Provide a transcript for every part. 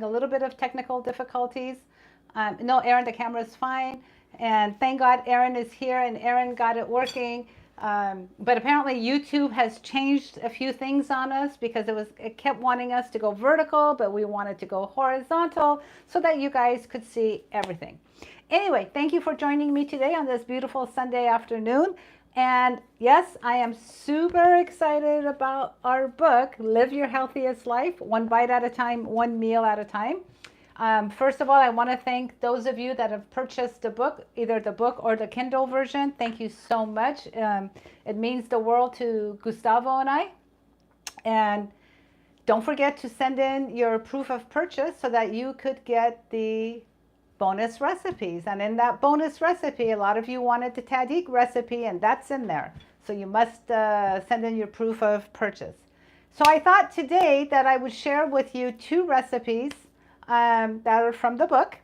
a little bit of technical difficulties. No, Aaron, the camera is fine. And thank God Aaron is here and Aaron got it working. But apparently YouTube has changed a few things on us because it kept wanting us to go vertical, but we wanted to go horizontal so that you guys could see everything. Anyway, thank you for joining me today on this beautiful Sunday afternoon. And yes, I am super excited about our book, Live Your Healthiest Life, one bite at a time, one meal at a time. First of all, I want to thank those of you that have purchased the book, either the book or the Kindle version. Thank you so much. It means the world to Gustavo and I. And don't forget to send in your proof of purchase so that you could get the bonus recipes. And in that bonus recipe, a lot of you wanted the 𝐃𝐨𝐧'𝐭 recipe, and that's in there. So you must send in your proof of purchase. So I thought today that I would share with you two recipes that are from the book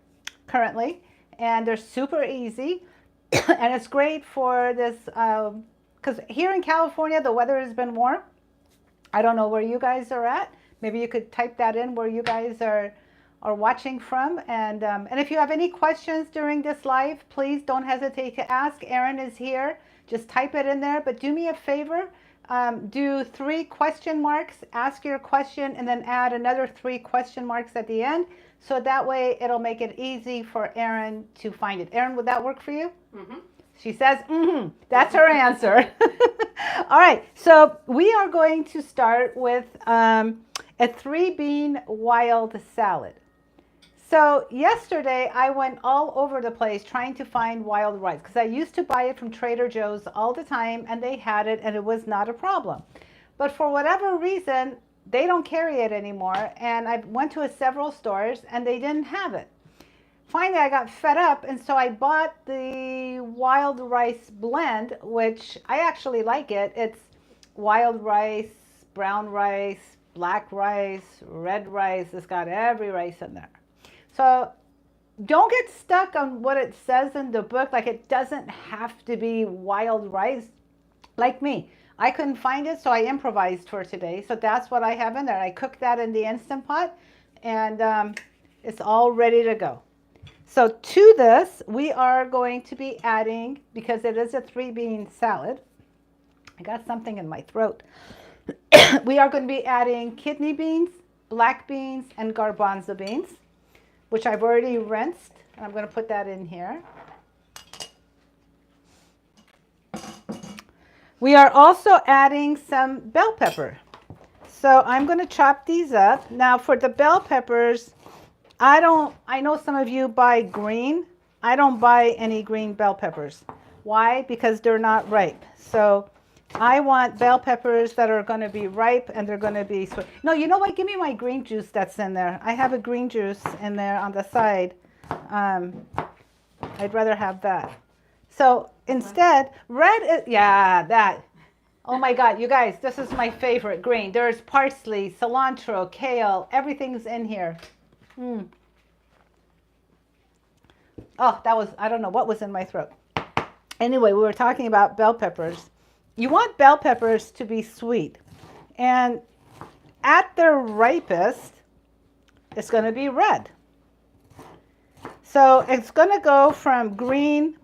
currently, and they're super easy. And it's great for this, because here in California, the weather has been warm. I don't know where you guys are at. Maybe you could type that in where you guys are watching from. And if you have any questions during this live, please don't hesitate to ask. Aaron is here. Just type it in there. But do me a favor. Do 3 question marks, ask your question, and then add another 3 question marks at the end. So that way it'll make it easy for Erin to find it. Erin, would that work for you? Mm-hmm. She says, mm-hmm. That's her answer. All right, so we are going to start with a 3-bean wild salad. So yesterday I went all over the place trying to find wild rice because I used to buy it from Trader Joe's all the time and they had it and it was not a problem. But for whatever reason, they don't carry it anymore, and I went to several stores and they didn't have it. Finally, I got fed up, and so I bought the wild rice blend, which I actually like it. It's wild rice, brown rice, black rice, red rice. It's got every rice in there. So don't get stuck on what it says in the book. Like, it doesn't have to be wild rice. Like me, I couldn't find it, so I improvised for today. So that's what I have in there. I cooked that in the Instant Pot, and it's all ready to go. So to this, we are going to be adding, because it is a 3-bean salad. I got something in my throat. We are going to be adding kidney beans, black beans, and garbanzo beans, which I've already rinsed, and I'm going to put that in here. We are also adding some bell pepper. So I'm going to chop these up. Now for the bell peppers, I know some of you buy green. I don't buy any green bell peppers. Why? Because they're not ripe. So I want bell peppers that are going to be ripe and they're going to be sweet. No, you know what? Give me my green juice that's in there. I have a green juice in there on the side. I'd rather have that. So instead, red is, yeah, that. Oh my God, you guys, this is my favorite green. There's parsley, cilantro, kale, everything's in here. Oh, that was, I don't know what was in my throat. Anyway, we were talking about bell peppers. You want bell peppers to be sweet. And at their ripest, it's going to be red. So it's going to go from green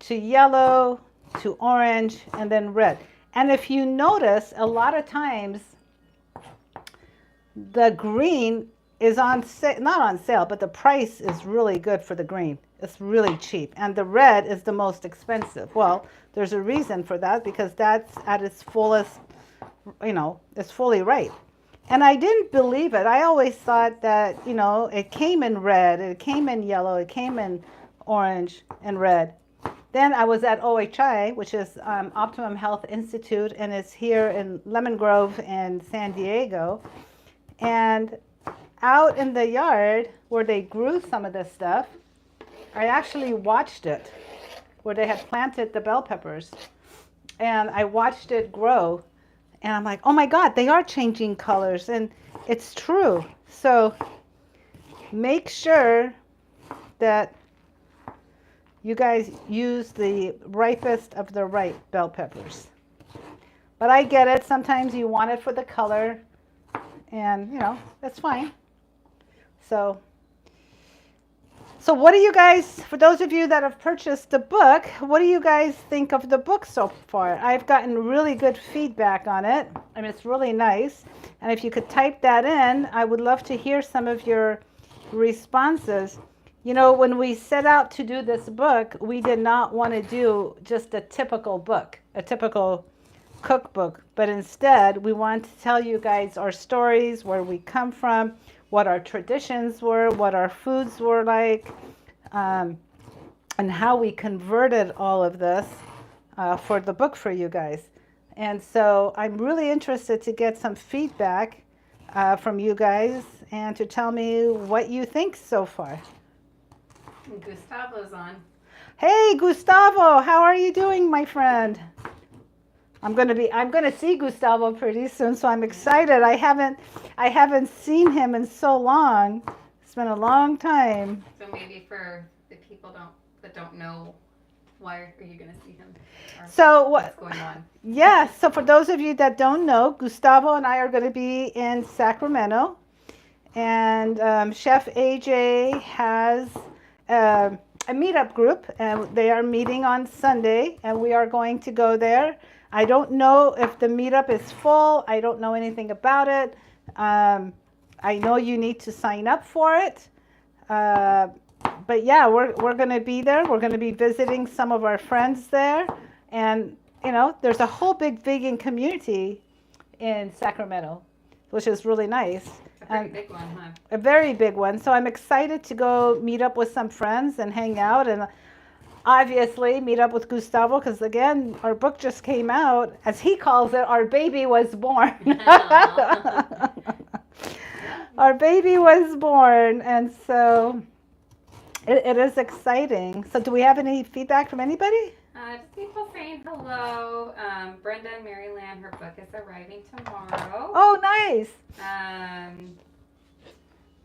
to yellow to orange and then red. And if you notice, a lot of times the green is on sale, not on sale, but the price is really good for the green. It's really cheap. And the red is the most expensive. Well, there's a reason for that, because that's at its fullest, you know, it's fully ripe. And I didn't believe it. I always thought that, you know, it came in red, it came in yellow, it came in orange and red. Then I was at OHI, which is Optimum Health Institute, and it's here in Lemon Grove in San Diego. And out in the yard where they grew some of this stuff, I actually watched it, where they had planted the bell peppers. And I watched it grow. And I'm like, oh my God, they are changing colors. And it's true. So make sure that you guys use the ripest of the ripe bell peppers. But I get it. Sometimes you want it for the color. And, you know, that's fine. So what do you guys, for those of you that have purchased the book, what do you guys think of the book so far? I've gotten really good feedback on it. I mean, it's really nice. And if you could type that in, I would love to hear some of your responses. You know, when we set out to do this book, we did not want to do just a typical book, a typical cookbook, but instead we want to tell you guys our stories, where we come from, what our traditions were, what our foods were like, and how we converted all of this for the book for you guys. And so I'm really interested to get some feedback from you guys and to tell me what you think so far. Gustavo's on. Hey, Gustavo, how are you doing, my friend? I'm gonna see Gustavo pretty soon, so I'm excited. I haven't seen him in so long. It's been a long time. So maybe for the people that don't know, why are you gonna see him? So what's going on? Yeah. So for those of you that don't know, Gustavo and I are going to be in Sacramento, and Chef AJ has a meetup group, and they are meeting on Sunday, and we are going to go there. I don't know if the meetup is full. I don't know anything about it. I know you need to sign up for it. But yeah, we're going to be there. We're going to be visiting some of our friends there. And, you know, there's a whole big vegan community in Sacramento, which is really nice. A very big one, huh? A very big one. So I'm excited to go meet up with some friends and hang out, and obviously meet up with Gustavo, because again, our book just came out. As he calls it, our baby was born. Our baby was born, and so it is exciting. So do we have any feedback from anybody? Just people saying hello. Brenda and Maryland, her book is arriving tomorrow. Oh, nice.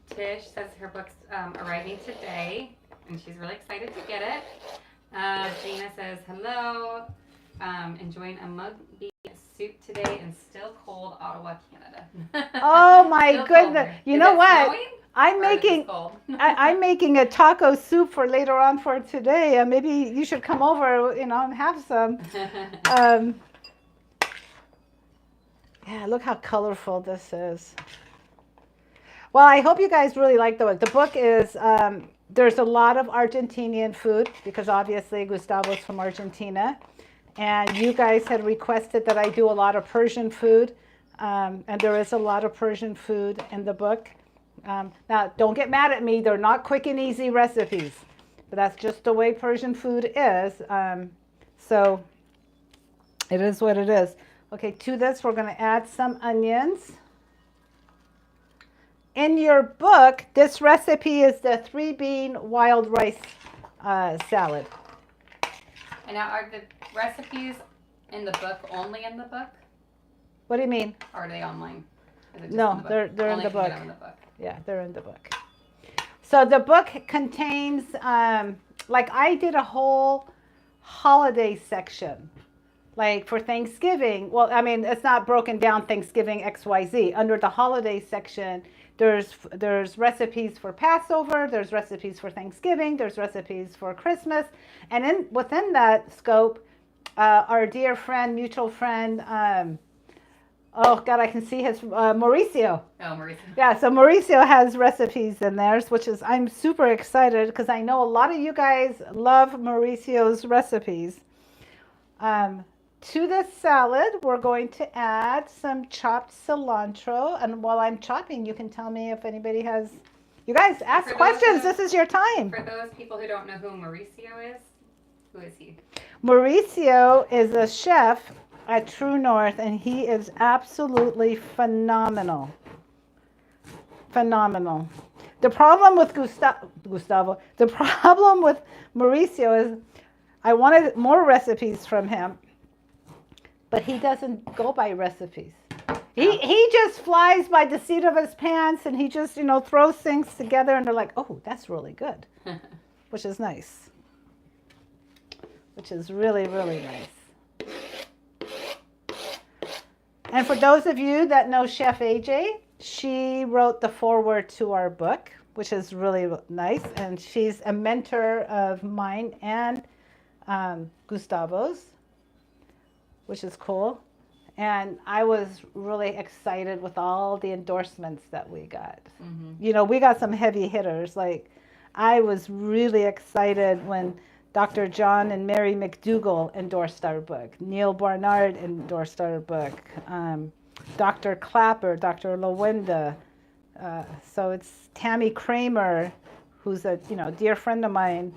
Tish says her book's arriving today, and she's really excited to get it. Gina says hello. Enjoying a mug bean soup today in still cold Ottawa, Canada. Oh my goodness! You know what? Snowing? I'm making a taco soup for later on for today. Maybe you should come over, you know, and have some. Yeah, look how colorful this is. Well, I hope you guys really like the book. The book is, there's a lot of Argentinian food, because obviously Gustavo's from Argentina. And you guys had requested that I do a lot of Persian food. And there is a lot of Persian food in the book. Now, don't get mad at me. They're not quick and easy recipes. But that's just the way Persian food is. So it is what it is. Okay, to this, we're going to add some onions. In your book, this recipe is the 3-bean wild rice salad. And now, are the recipes in the book only in the book? What do you mean? Or are they online? No, they're in the book. In the book. Yeah, they're in the book. So the book contains, like I did a whole holiday section. Like for Thanksgiving, well, I mean, it's not broken down Thanksgiving XYZ. Under the holiday section, there's recipes for Passover, there's recipes for Thanksgiving, there's recipes for Christmas. And within that scope, our dear friend, mutual friend, oh God, I can see his, Mauricio. Oh, Mauricio. Yeah, so Mauricio has recipes in theirs, which is, I'm super excited because I know a lot of you guys love Mauricio's recipes. To this salad, we're going to add some chopped cilantro. And while I'm chopping, you can tell me if anybody has, you guys ask questions. This is your time. For those people who don't know who Mauricio is, who is he? Mauricio is a chef at True North, and he is absolutely phenomenal. Phenomenal. The problem with Gustavo, the problem with Mauricio is I wanted more recipes from him, but he doesn't go by recipes. He just flies by the seat of his pants, and he just, you know, throws things together, and they're like, oh, that's really good, which is nice, which is really, really nice. And for those of you that know Chef AJ, she wrote the foreword to our book. which is really nice. And she's a mentor of mine and Gustavo's, which is cool. And I was really excited with all the endorsements that we got. You know, we got some heavy hitters. Like, I was really excited when Dr. John and Mary McDougall endorsed our book. Neil Barnard endorsed our book. Dr. Clapper, Dr. Lawenda. So it's Tammy Kramer, who's a dear friend of mine.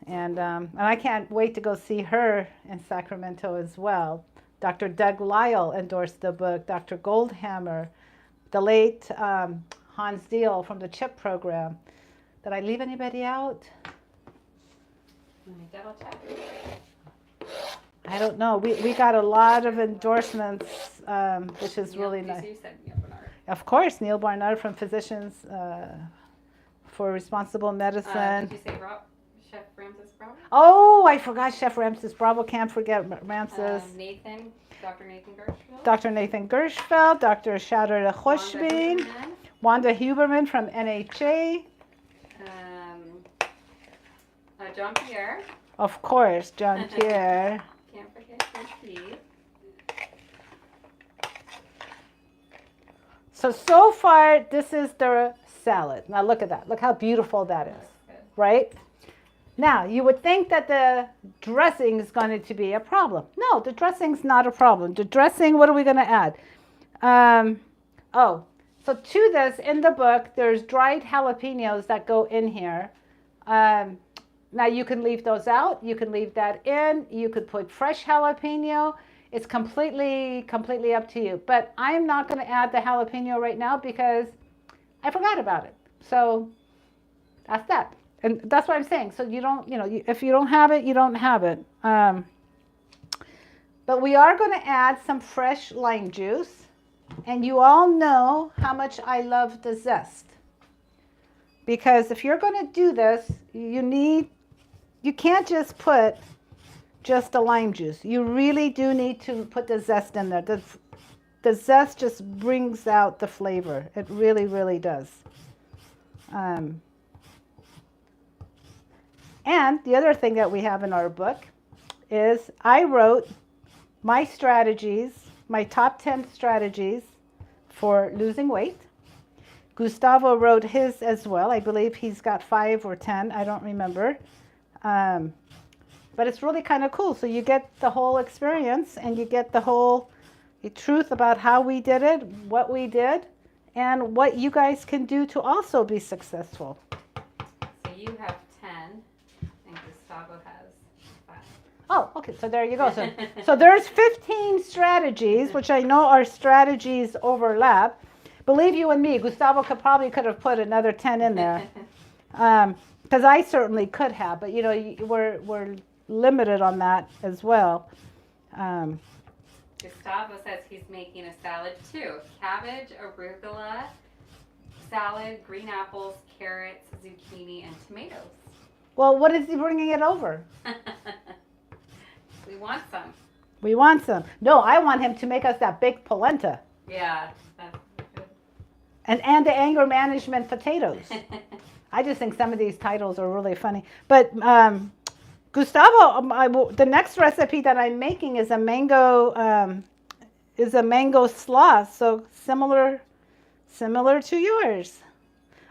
And I can't wait to go see her in Sacramento as well. Dr. Doug Lyle endorsed the book. Dr. Goldhammer, the late Hans Deal from the CHIP program. Did I leave anybody out? Let me double check. I don't know. We got a lot of endorsements, which is really nice. You said Neil Barnard. Of course, Neil Barnard from Physicians for Responsible Medicine. Did you say Chef Ramses Bravo? Oh, I forgot Chef Ramses Bravo. Can't forget Ramses. Dr. Nathan Gershfeld. Dr. Nathan Gershfeld, Dr. Shayda Khoshbin, Wanda Huberman from NHA. John Pierre. Of course, John Pierre. Can't forget Steve. So far, this is the salad. Now look at that. Look how beautiful that is, right? Now, you would think that the dressing is going to be a problem. No, the dressing's not a problem. The dressing, what are we going to add? So to this, in the book, there's dried jalapenos that go in here. Now, you can leave those out. You can leave that in. You could put fresh jalapeno. It's completely up to you. But I'm not going to add the jalapeno right now because I forgot about it. So that's that. And that's what I'm saying. So you don't, if you don't have it, you don't have it. But we are going to add some fresh lime juice. And you all know how much I love the zest. Because if you're going to do this, you can't just put just the lime juice. You really do need to put the zest in there. The zest just brings out the flavor. It really, really does. And the other thing that we have in our book is I wrote my strategies, my top 10 strategies for losing weight. Gustavo wrote his as well. I believe he's got 5 or 10. I don't remember. But it's really kind of cool. So you get the whole experience and you get the truth about how we did it, what we did, and what you guys can do to also be successful. So you have 10 and Gustavo has 5. Oh, okay. So there you go. So there's 15 strategies, which I know our strategies overlap. Believe you and me, Gustavo could have put another 10 in there. Because I certainly could have, but we're limited on that as well. Gustavo says he's making a salad too. Cabbage, arugula, salad, green apples, carrots, zucchini, and tomatoes. Well, what is he bringing it over? We want some. We want some. No, I want him to make us that baked polenta. Yeah, that's good. And the anger management potatoes. I just think some of these titles are really funny. But Gustavo, the next recipe that I'm making is a mango slaw, so similar to yours.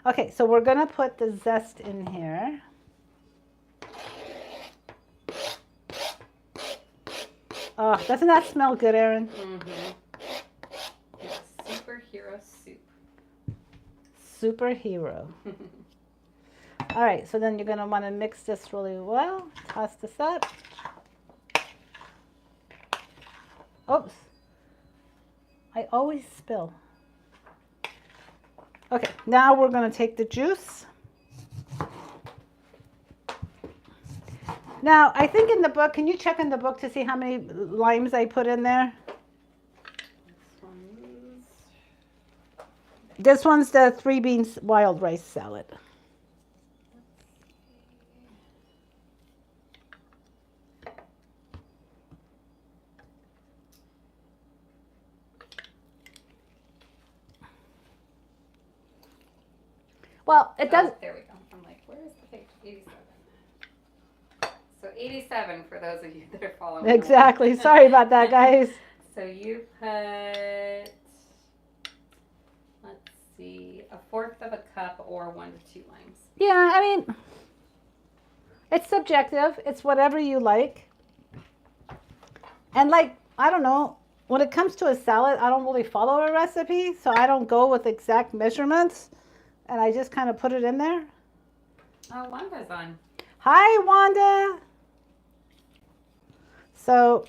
Okay, so we're gonna put the zest in here. Oh, doesn't that smell good, Erin? Mm-hmm. It's superhero soup. Superhero. All right, so then you're going to want to mix this really well. Toss this up. Oops. I always spill. Okay, now we're going to take the juice. Now, I think in the book, can you check in the book to see how many limes I put in there? This one's the 3 beans wild rice salad. Well, it does. There we go. I'm like, where is the page? 87. So 87 for those of you that are following. Exactly. Sorry about that, guys. So you put, let's see, 1/4 of a cup or 1 to 2 limes. Yeah, I mean, it's subjective. It's whatever you like. And like, I don't know, when it comes to a salad, I don't really follow a recipe, so I don't go with exact measurements, and I just kind of put it in there. Oh, Wanda's on. Hi, Wanda. So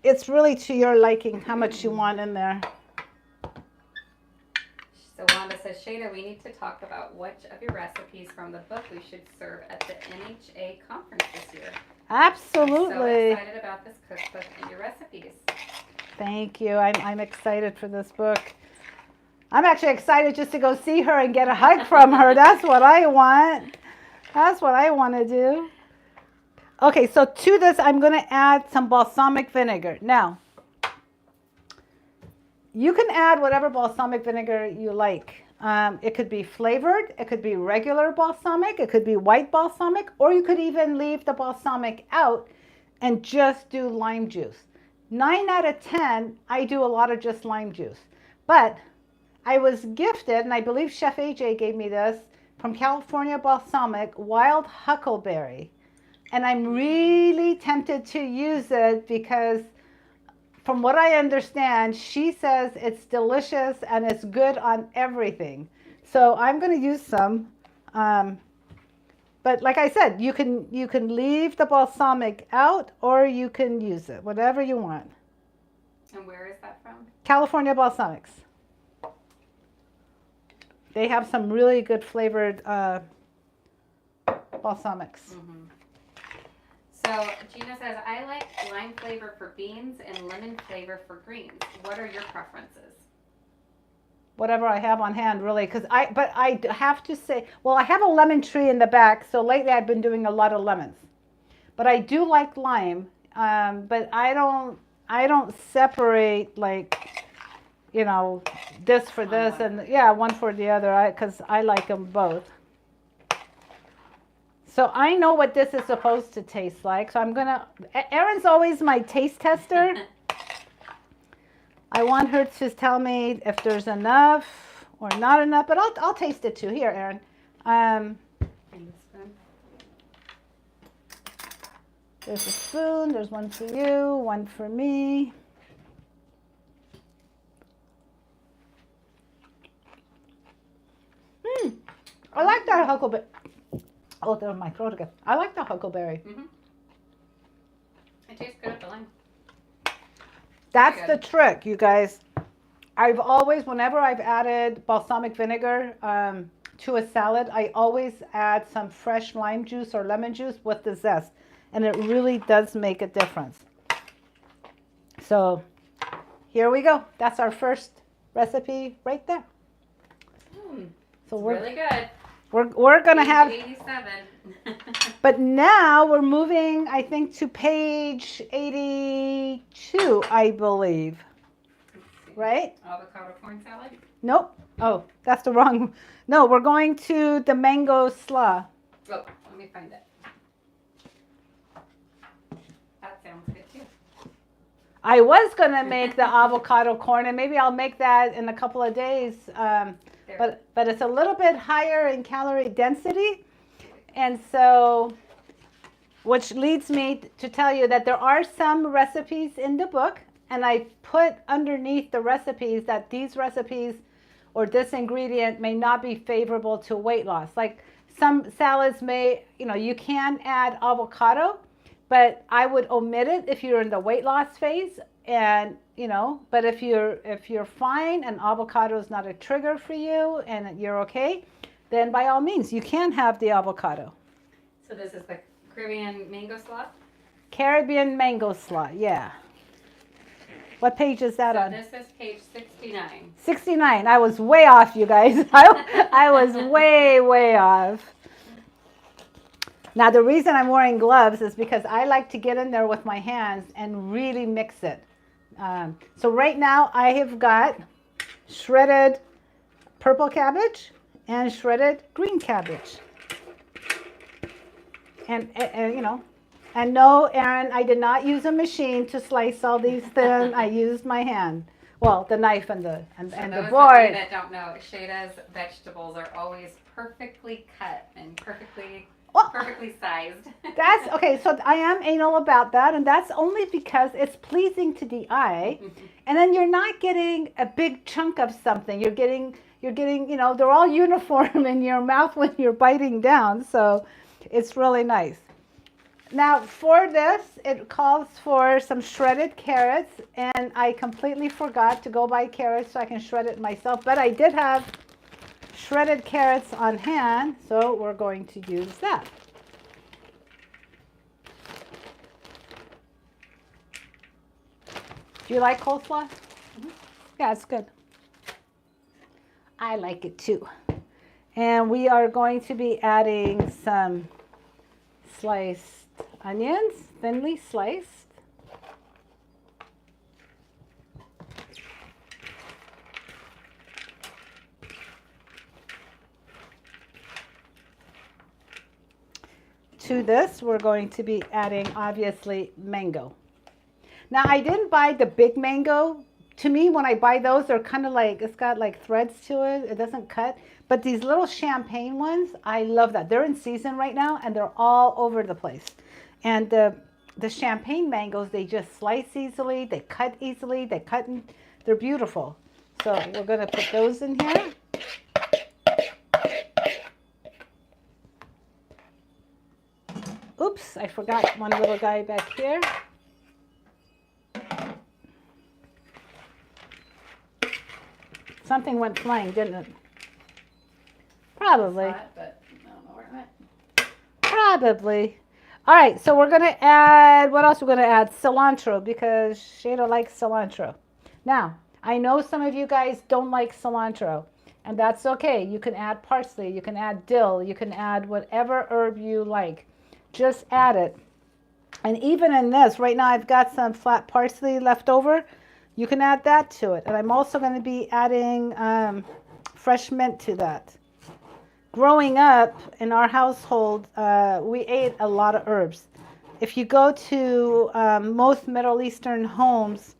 it's really to your liking how much you want in there. So Wanda says, Shayda, we need to talk about which of your recipes from the book we should serve at the NHA conference this year. Absolutely. I'm so excited about this cookbook and your recipes. Thank you. I'm excited for this book. I'm actually excited just to go see her and get a hug from her. That's what I want. That's what I want to do. Okay, so to this, I'm going to add some balsamic vinegar. Now, you can add whatever balsamic vinegar you like. It could be flavored, it could be regular balsamic, it could be white balsamic, or you could even leave the balsamic out and just do lime juice. 9 out of 10, I do a lot of just lime juice. But I was gifted, and I believe Chef AJ gave me this, from California Balsamic, wild huckleberry. And I'm really tempted to use it because from what I understand, she says it's delicious and it's good on everything. So I'm going to use some. But like I said, you can leave the balsamic out or you can use it, whatever you want. And where is that from? California Balsamics. They have some really good flavored balsamics. Mm-hmm. So Gina says, I like lime flavor for beans and lemon flavor for greens. What are your preferences? Whatever I have on hand, really, but I have to say, well, I have a lemon tree in the back, so lately I've been doing a lot of lemons. But I do like lime, but I don't separate like, you know, this for this and yeah, one for the other, because I like them both. So I know what this is supposed to taste like. So I'm gonna, Erin's always my taste tester. I want her to tell me if there's enough or not enough, but I'll taste it too. Here, Erin. There's a spoon. There's one for you, one for me. I like that huckleberry. Oh, there's my throat again. I like the huckleberry. Mm-hmm. It tastes good at the lime. That's the trick, you guys. I've always, whenever I've added balsamic vinegar to a salad, I always add some fresh lime juice or lemon juice with the zest. And it really does make a difference. So here we go. That's our first recipe right there. So we're really good. We're going to have 87. But now we're moving, I think, to page 82, I believe. Right? Avocado corn salad? Nope. Oh, that's the wrong. No, we're going to the mango slaw. Oh, let me find it. That sounds good too. I was going to make the avocado corn, and maybe I'll make that in a couple of days. But it's a little bit higher in calorie density. And so, which leads me to tell you that there are some recipes in the book, and I put underneath the recipes that these recipes or this ingredient may not be favorable to weight loss. Like some salads may, you can add avocado, but I would omit it if you're in the weight loss phase. And, but if you're fine and avocado is not a trigger for you and you're okay, then by all means, you can have the avocado. So this is the Caribbean mango slaw? Caribbean mango slaw, yeah. What page is that on? This is page 69. 69. I was way off, you guys. I was way, way off. Now, the reason I'm wearing gloves is because I like to get in there with my hands and really mix it. So right now, I have got shredded purple cabbage and shredded green cabbage. And you know, and no, Erin, I did not use a machine to slice all these thin. I used my hand. Well, the knife and the those board. Of you that don't know, Shayda's vegetables are always perfectly cut and perfectly sized. That's okay. So I am anal about that, and that's only because it's pleasing to the eye, and then you're not getting a big chunk of something. You're getting, you know, they're all uniform in your mouth when you're biting down. So it's really nice. Now for this, it calls for some shredded carrots, and I completely forgot to go buy carrots so I can shred it myself, but I did have shredded carrots on hand, so we're going to use that. Do you like coleslaw? Mm-hmm. Yeah, it's good. I like it too. And we are going to be adding some sliced onions, thinly sliced. To this, we're going to be adding, obviously, mango. Now, I didn't buy the big mango. To me, when I buy those, they're kind of like, it's got like threads to it. It doesn't cut. But these little champagne ones, I love that. They're in season right now, and they're all over the place. And the champagne mangoes, they just slice easily. They cut easily. They're beautiful. So we're going to put those in here. Oops, I forgot one little guy back here. Something went flying, didn't it? Probably. I saw it, but I don't know where it went. Probably. All right, so we're going to add, what else we're going to add? Cilantro, because Shayda likes cilantro. Now, I know some of you guys don't like cilantro, and that's okay. You can add parsley, you can add dill, you can add whatever herb you like. Just add it. And even in this, right now I've got some flat parsley left over. You can add that to it. And I'm also going to be adding fresh mint to that. Growing up in our household, we ate a lot of herbs. If you go to most Middle Eastern homes,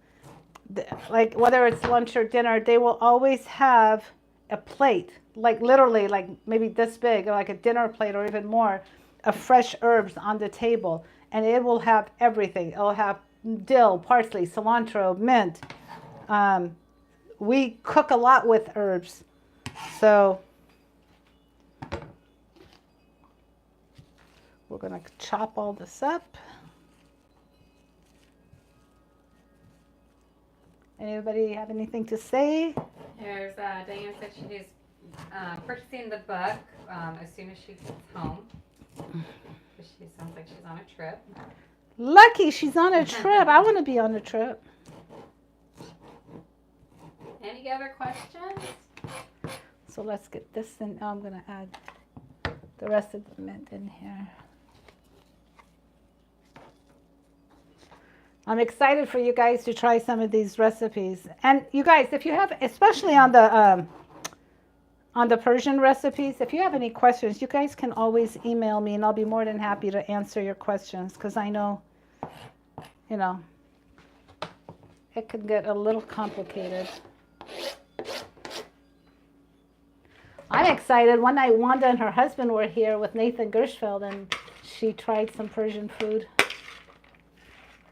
like whether it's lunch or dinner, they will always have a plate, like literally like maybe this big, like a dinner plate or even more, of fresh herbs on the table. And it will have everything. It'll have dill, parsley, cilantro, mint. We cook a lot with herbs. So we're going to chop all this up. Anybody have anything to say? There's Diane said she's purchasing the book as soon as she gets home. She sounds like she's on a trip. Lucky she's on a trip. I want to be on a trip. Any other questions? So let's get this in. Oh, I'm going to add the rest of the mint in here. I'm excited for you guys to try some of these recipes. And you guys, if you have, especially on the Persian recipes, if you have any questions, you guys can always email me, and I'll be more than happy to answer your questions, because I know, you know, it could get a little complicated. I'm excited. One night, Wanda and her husband were here with Nathan Gershfeld, and she tried some Persian food.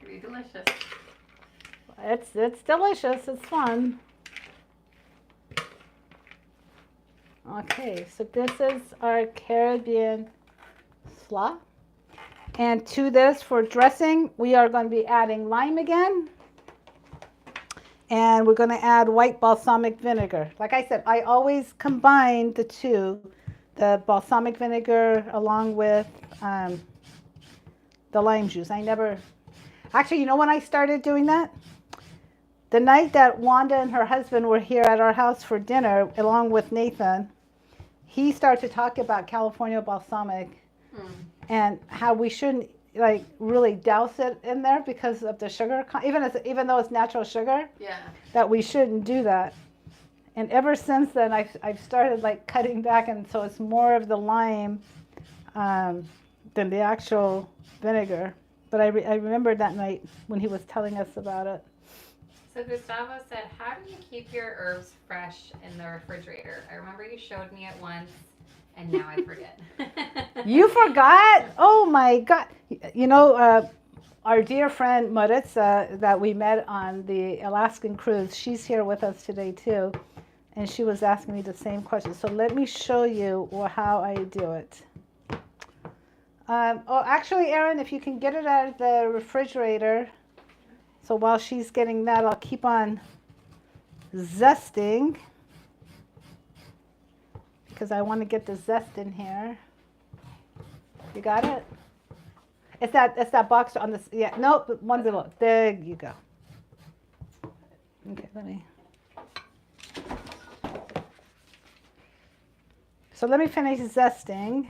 Pretty delicious. It's delicious. It's fun. Okay, so this is our Caribbean slaw. And to this, for dressing, we are going to be adding lime again. And we're going to add white balsamic vinegar. Like I said, I always combine the two, the balsamic vinegar along with the lime juice. I never, actually, you know when I started doing that? The night that Wanda and her husband were here at our house for dinner, along with Nathan, he started to talk about California balsamic and how we shouldn't like really douse it in there because of the sugar, even though it's natural sugar. Yeah. That we shouldn't do that. And ever since then, I've started like cutting back, and so it's more of the lime than the actual vinegar. But I remembered that night when he was telling us about it. So Gustavo said, how do you keep your herbs fresh in the refrigerator? I remember you showed me it once, and now I forget. You forgot? Oh my God. You know, our dear friend Maritza that we met on the Alaskan cruise, she's here with us today too. And she was asking me the same question. So let me show you how I do it. Oh, actually, Erin, if you can get it out of the refrigerator. So while she's getting that, I'll keep on zesting because I want to get the zest in here. You got it? It's that box on this. Yeah, no, one below. There you go. Okay, let me. So let me finish zesting.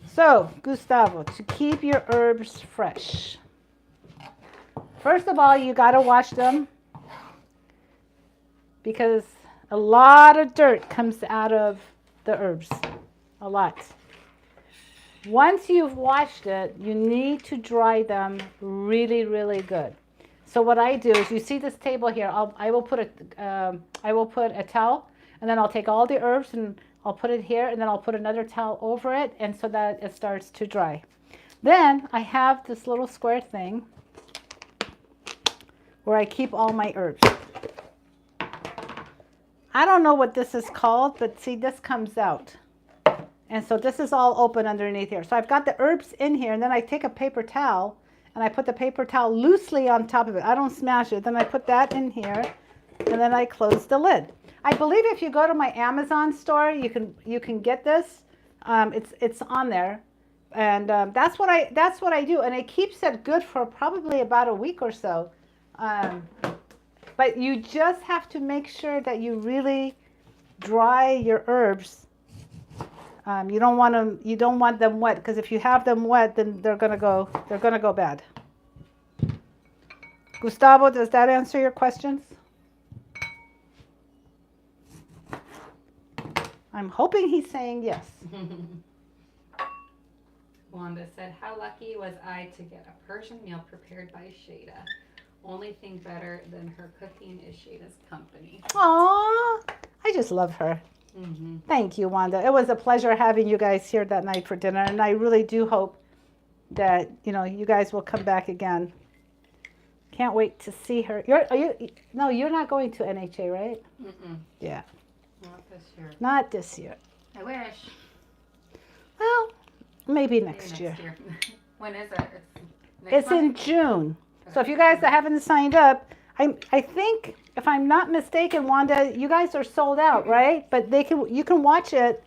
So, Gustavo, to keep your herbs fresh, first of all, you got to wash them because a lot of dirt comes out of the herbs, a lot. Once you've washed it, you need to dry them really, really good. So what I do is, you see this table here, I will put a towel, and then I'll take all the herbs and I'll put it here, and then I'll put another towel over it, and so that it starts to dry. Then I have this little square thing where I keep all my herbs. I don't know what this is called, but see, this comes out. And so this is all open underneath here. So I've got the herbs in here, and then I take a paper towel, and I put the paper towel loosely on top of it. I don't smash it. Then I put that in here, and then I close the lid. I believe if you go to my Amazon store, you can get this. It's on there, and that's what I do, and it keeps it good for probably about a week or so. But you just have to make sure that you really dry your herbs. You don't want them wet, because if you have them wet, then they're gonna go bad. Gustavo, does that answer your questions? I'm hoping he's saying yes. Wanda said, how lucky was I to get a Persian meal prepared by Shayda. Only thing better than her cooking is Shayda's company. Aww, I just love her. Mm-hmm. Thank you, Wanda. It was a pleasure having you guys here that night for dinner, and I really do hope that you guys will come back again. Can't wait to see her. You're not going to NHA, right? Mm-mm. Yeah. Not this year. Not this year. I wish. Well, maybe next year. When is it? It's in June. So if you guys haven't signed up, I think, if I'm not mistaken, Wanda, you guys are sold out, right? But you can watch it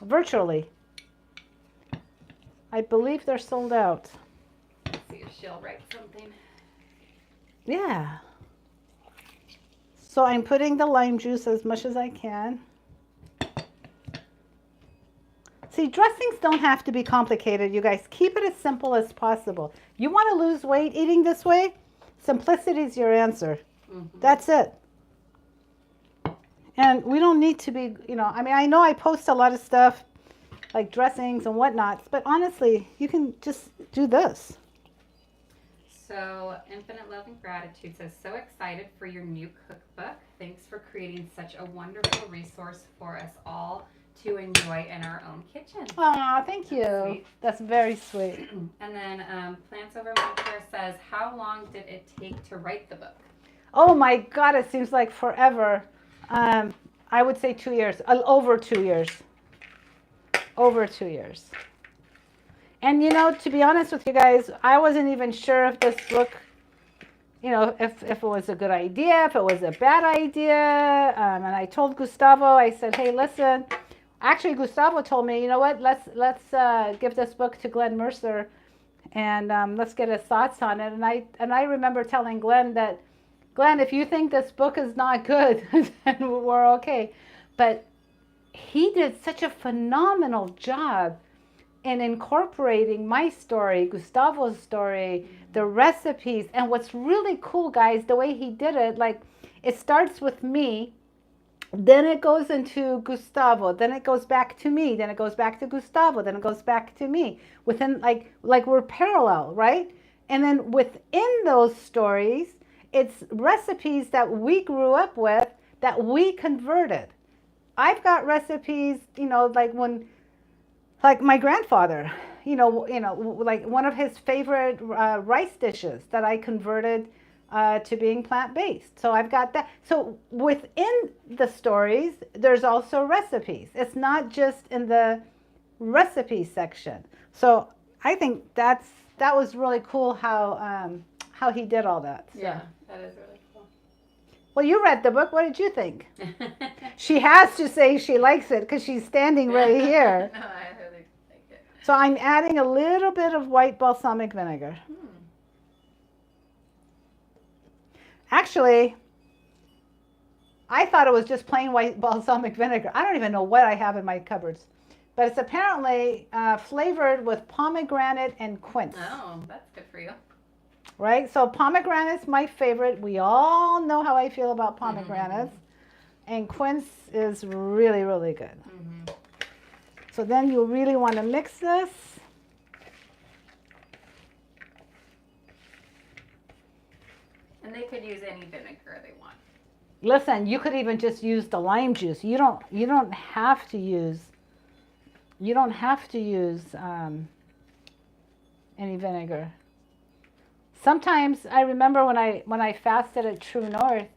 virtually. I believe they're sold out. Let's see if she'll write something. Yeah. So I'm putting the lime juice as much as I can. See, dressings don't have to be complicated, you guys. Keep it as simple as possible. You want to lose weight eating this way? Simplicity is your answer. Mm-hmm. That's it. And we don't need to be, I know I post a lot of stuff like dressings and whatnot, but honestly, you can just do this. So Infinite Love and Gratitude says, so excited for your new cookbook. Thanks for creating such a wonderful resource for us all to enjoy in our own kitchen. Aw, thank you. Sweet. That's very sweet. And then Plants Over Winter says, how long did it take to write the book? Oh my God, it seems like forever. I would say 2 years, over 2 years. Over 2 years. And to be honest with you guys, I wasn't even sure if this book, if it was a good idea, if it was a bad idea. And I told Gustavo, I said, hey, listen. Actually, Gustavo told me, you know what, let's give this book to Glenn Mercer, and let's get his thoughts on it. And I remember telling Glenn that, Glenn, if you think this book is not good, then we're okay. But he did such a phenomenal job in incorporating my story, Gustavo's story, the recipes. And what's really cool, guys, the way he did it, like it starts with me, then it goes into Gustavo, then it goes back to me, then it goes back to Gustavo, then it goes back to me. Within like we're parallel, right? And then within those stories, it's recipes that we grew up with that we converted. I've got recipes, like my grandfather, like one of his favorite rice dishes that I converted to being plant-based. So I've got that. So within the stories, there's also recipes. It's not just in the recipe section. So I think that was really cool how he did all that. So. Yeah, that is really cool. Well, you read the book. What did you think? She has to say she likes it because she's standing right here. No, I really like it. So I'm adding a little bit of white balsamic vinegar. Actually, I thought it was just plain white balsamic vinegar. I don't even know what I have in my cupboards. But it's apparently flavored with pomegranate and quince. Oh, that's good for you. Right? So pomegranate's my favorite. We all know how I feel about pomegranates. And quince is really, really good. So then you really want to mix this. And they could use any vinegar they want. Listen, you could even just use the lime juice. You don't have to use any vinegar. Sometimes I remember when I fasted at True North,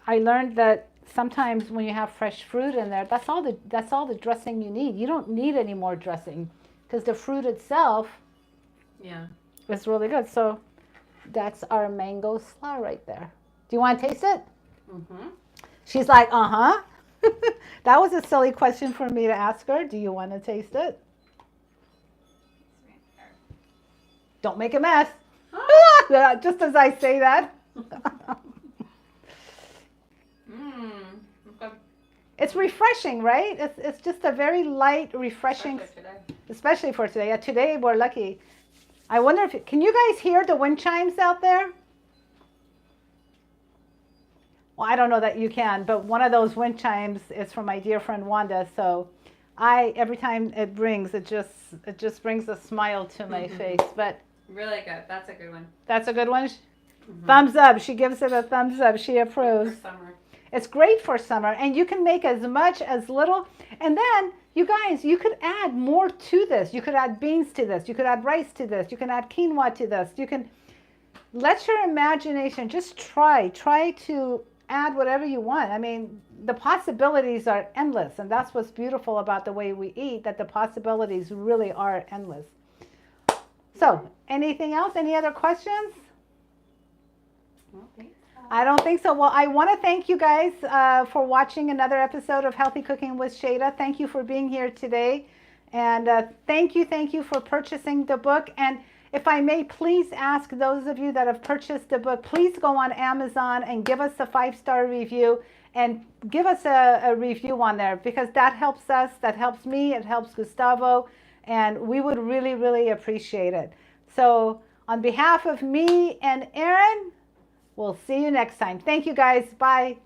I learned that sometimes when you have fresh fruit in there, that's all the dressing you need. You don't need any more dressing because the fruit itself is really good. So that's our mango slaw right there. Do you want to taste it? She's like, uh-huh. That was a silly question for me to ask her. Do you want to taste it? Don't make a mess. Just as I say that. It's refreshing, right? It's just a very light, refreshing, especially for today. Today we're lucky. I wonder can you guys hear the wind chimes out there? Well, I don't know that you can, but one of those wind chimes is from my dear friend Wanda. So every time it rings, it just brings a smile to my face. But really good. That's a good one. That's a good one? Thumbs up. She gives it a thumbs up. She approves. For summer. It's great for summer, and you can make as much as little. And then, you guys, you could add more to this. You could add beans to this. You could add rice to this. You can add quinoa to this. You can let your imagination just try to add whatever you want. I mean, the possibilities are endless, and that's what's beautiful about the way we eat, that the possibilities really are endless. So, anything else? Any other questions? I don't think so. Well, I want to thank you guys for watching another episode of Healthy Cooking with Shayda. Thank you for being here today. And thank you for purchasing the book. And if I may please ask those of you that have purchased the book, please go on Amazon and give us a 5-star review and give us a review on there, because that helps us, that helps me, it helps Gustavo, and we would really, really appreciate it. So on behalf of me and Aaron, we'll see you next time. Thank you guys. Bye.